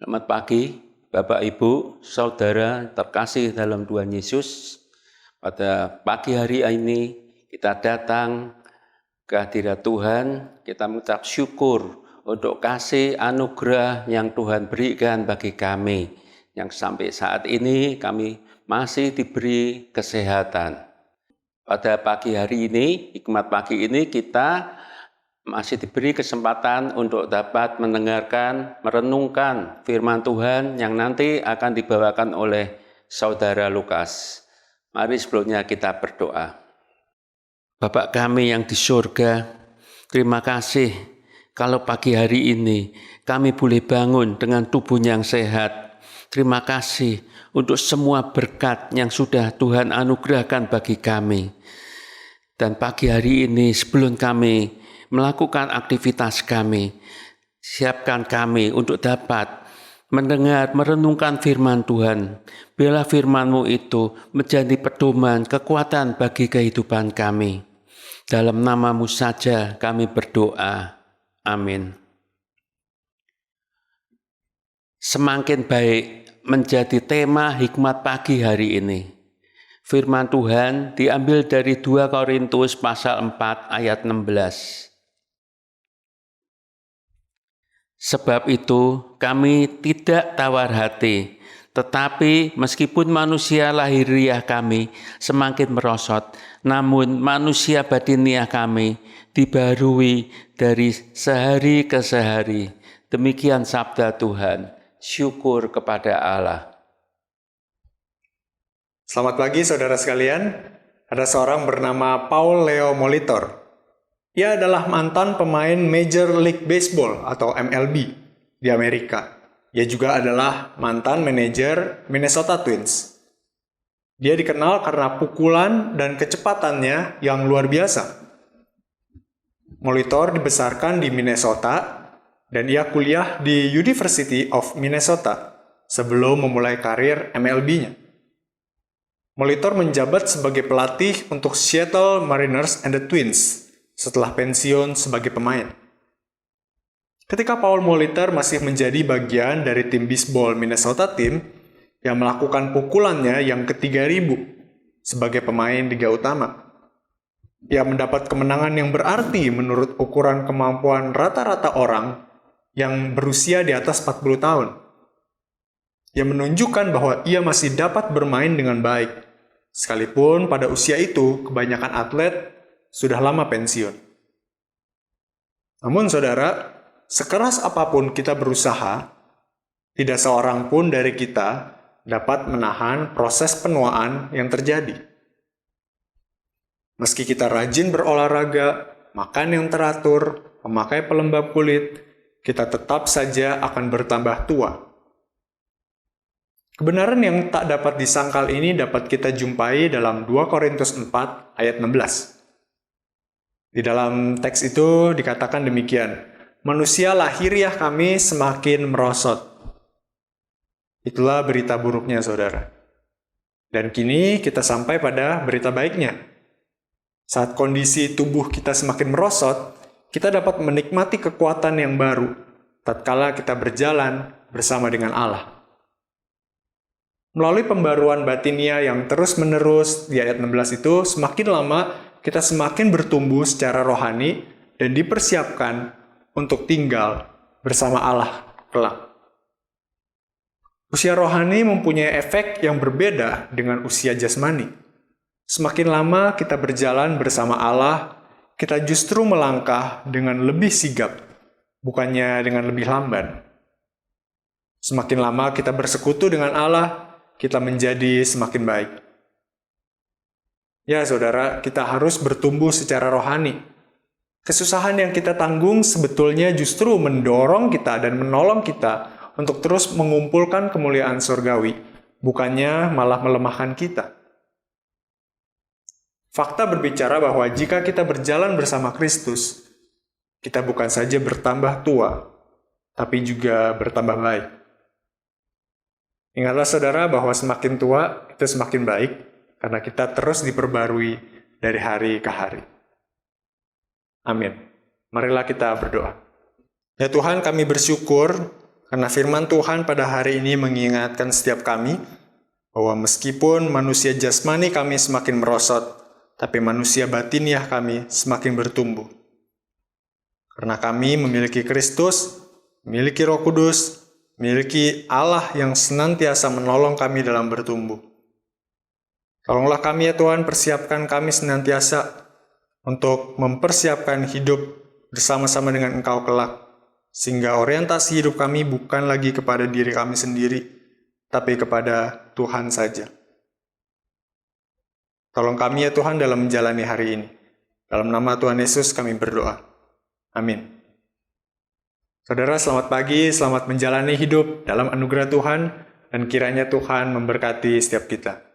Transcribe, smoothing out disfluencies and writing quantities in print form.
Selamat pagi, Bapak Ibu, Saudara terkasih dalam Tuhan Yesus. Pada pagi hari ini kita datang ke hadirat Tuhan, kita mengucap syukur untuk kasih anugerah yang Tuhan berikan bagi kami, yang sampai saat ini kami masih diberi kesehatan. Pada pagi hari ini, hikmat pagi ini kita masih diberi kesempatan untuk dapat mendengarkan, merenungkan firman Tuhan yang nanti akan dibawakan oleh Saudara Lukas. Mari sebelumnya kita berdoa. Bapa kami yang di surga, terima kasih kalau pagi hari ini kami boleh bangun dengan tubuh yang sehat. Terima kasih untuk semua berkat yang sudah Tuhan anugerahkan bagi kami. Dan pagi hari ini sebelum kami melakukan aktivitas kami, siapkan kami untuk dapat mendengar, merenungkan firman Tuhan. Biarlah firman-Mu itu menjadi pedoman, kekuatan bagi kehidupan kami. Dalam nama-Mu saja kami berdoa. Amin. Semakin baik menjadi tema hikmat pagi hari ini. Firman Tuhan diambil dari 2 Korintus pasal 4 ayat 16. Sebab itu kami tidak tawar hati, tetapi meskipun manusia lahiriah kami semakin merosot, namun manusia batiniah kami dibarui dari sehari ke sehari. Demikian sabda Tuhan. Syukur kepada Allah. Selamat pagi saudara sekalian. Ada seorang bernama Paul Leo Molitor. Ia adalah mantan pemain Major League Baseball atau MLB di Amerika. Ia juga adalah mantan manajer Minnesota Twins. Dia dikenal karena pukulan dan kecepatannya yang luar biasa. Molitor dibesarkan di Minnesota dan ia kuliah di University of Minnesota sebelum memulai karir MLB-nya. Molitor menjabat sebagai pelatih untuk Seattle Mariners and the Twins setelah pensiun sebagai pemain. Ketika Paul Molitor masih menjadi bagian dari tim bisbol Minnesota Team yang melakukan pukulannya yang ke-3.000 sebagai pemain liga utama. Ia mendapat kemenangan yang berarti menurut ukuran kemampuan rata-rata orang yang berusia di atas 40 tahun. Ia menunjukkan bahwa ia masih dapat bermain dengan baik, sekalipun pada usia itu kebanyakan atlet sudah lama pensiun. Namun saudara, sekeras apapun kita berusaha, tidak seorang pun dari kita dapat menahan proses penuaan yang terjadi. Meski kita rajin berolahraga, makan yang teratur, memakai pelembab kulit, kita tetap saja akan bertambah tua. Kebenaran yang tak dapat disangkal ini dapat kita jumpai dalam 2 Korintus 4 ayat 16. Di dalam teks itu dikatakan demikian, manusia lahiriah kami semakin merosot. Itulah berita buruknya, saudara. Dan kini kita sampai pada berita baiknya. Saat kondisi tubuh kita semakin merosot, kita dapat menikmati kekuatan yang baru, tatkala kita berjalan bersama dengan Allah. Melalui pembaruan batinia yang terus-menerus di ayat 16 itu, semakin lama kita semakin bertumbuh secara rohani dan dipersiapkan untuk tinggal bersama Allah kelak. Usia rohani mempunyai efek yang berbeda dengan usia jasmani. Semakin lama kita berjalan bersama Allah, kita justru melangkah dengan lebih sigap, bukannya dengan lebih lamban. Semakin lama kita bersekutu dengan Allah, kita menjadi semakin baik. Ya saudara, kita harus bertumbuh secara rohani. Kesusahan yang kita tanggung sebetulnya justru mendorong kita dan menolong kita untuk terus mengumpulkan kemuliaan surgawi, bukannya malah melemahkan kita. Fakta berbicara bahwa jika kita berjalan bersama Kristus, kita bukan saja bertambah tua, tapi juga bertambah baik. Ingatlah saudara bahwa semakin tua, itu semakin baik, karena kita terus diperbarui dari hari ke hari. Amin. Marilah kita berdoa. Ya Tuhan, kami bersyukur karena firman Tuhan pada hari ini mengingatkan setiap kami bahwa meskipun manusia jasmani kami semakin merosot, tapi manusia batiniah kami semakin bertumbuh. Karena kami memiliki Kristus, memiliki Roh Kudus, memiliki Allah yang senantiasa menolong kami dalam bertumbuh. Tolonglah kami ya Tuhan, persiapkan kami senantiasa untuk mempersiapkan hidup bersama-sama dengan Engkau kelak, sehingga orientasi hidup kami bukan lagi kepada diri kami sendiri, tapi kepada Tuhan saja. Tolong kami ya Tuhan dalam menjalani hari ini. Dalam nama Tuhan Yesus kami berdoa. Amin. Saudara, selamat pagi, selamat menjalani hidup dalam anugerah Tuhan, dan kiranya Tuhan memberkati setiap kita.